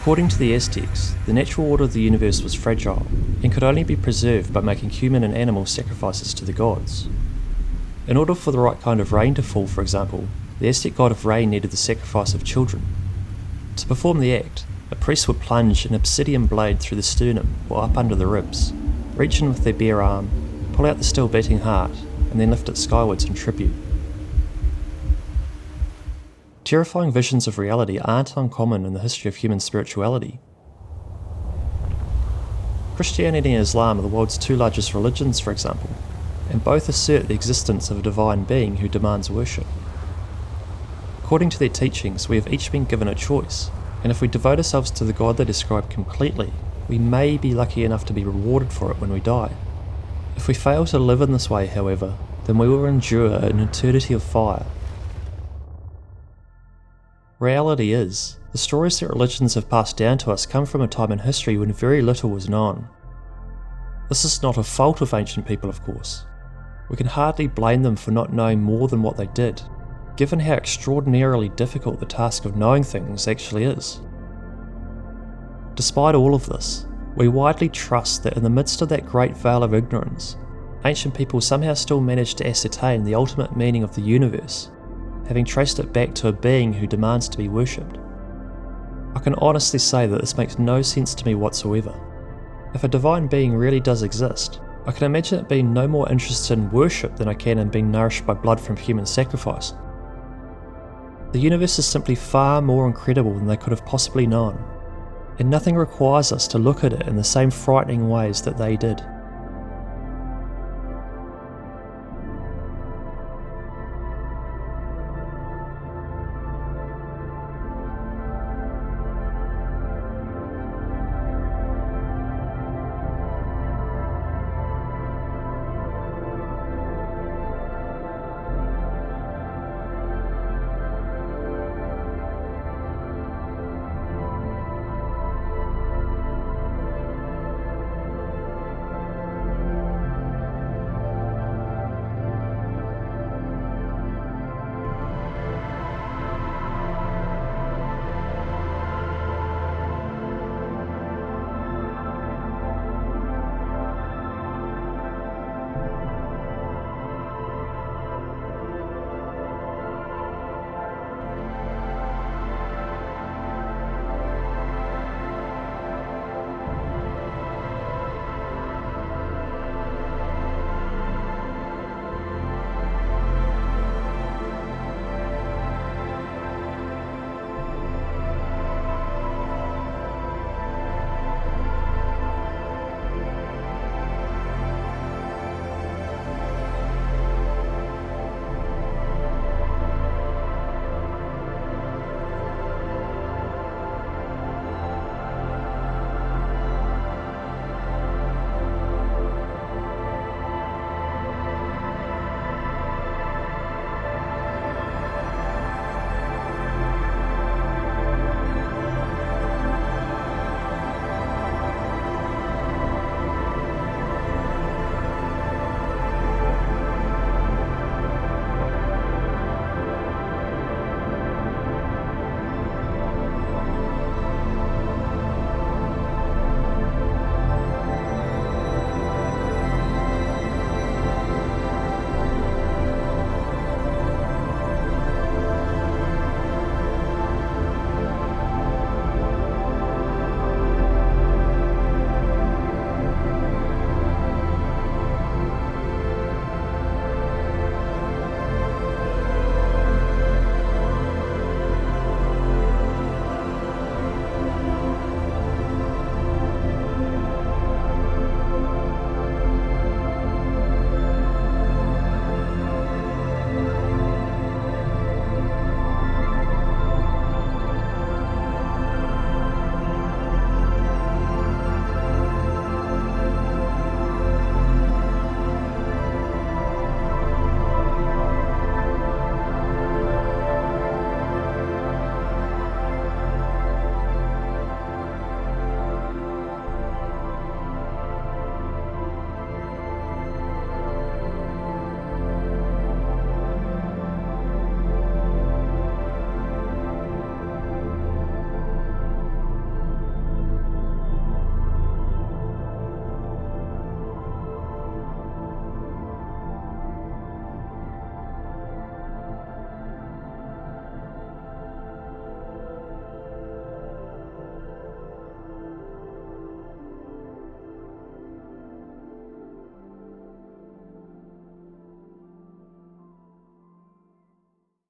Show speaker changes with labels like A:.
A: According to the Aztecs, the natural order of the universe was fragile and could only be preserved by making human and animal sacrifices to the gods. In order for the right kind of rain to fall, for example, the Aztec god of rain needed the sacrifice of children. To perform the act, a priest would plunge an obsidian blade through the sternum or up under the ribs, reach in with their bare arm, pull out the still beating heart, and then lift it skywards in tribute. Terrifying visions of reality aren't uncommon in the history of human spirituality. Christianity and Islam are the world's two largest religions, for example, and both assert the existence of a divine being who demands worship. According to their teachings, we have each been given a choice, and if we devote ourselves to the God they describe completely, we may be lucky enough to be rewarded for it when we die. If we fail to live in this way, however, then we will endure an eternity of fire. Reality is, the stories that religions have passed down to us come from a time in history when very little was known. This is not a fault of ancient people, of course. We can hardly blame them for not knowing more than what they did, given how extraordinarily difficult the task of knowing things actually is. Despite all of this, we widely trust that in the midst of that great veil of ignorance, ancient people somehow still managed to ascertain the ultimate meaning of the universe, having traced it back to a being who demands to be worshipped. I can honestly say that this makes no sense to me whatsoever. If a divine being really does exist, I can imagine it being no more interested in worship than I can in being nourished by blood from human sacrifice. The universe is simply far more incredible than they could have possibly known, and nothing requires us to look at it in the same frightening ways that they did.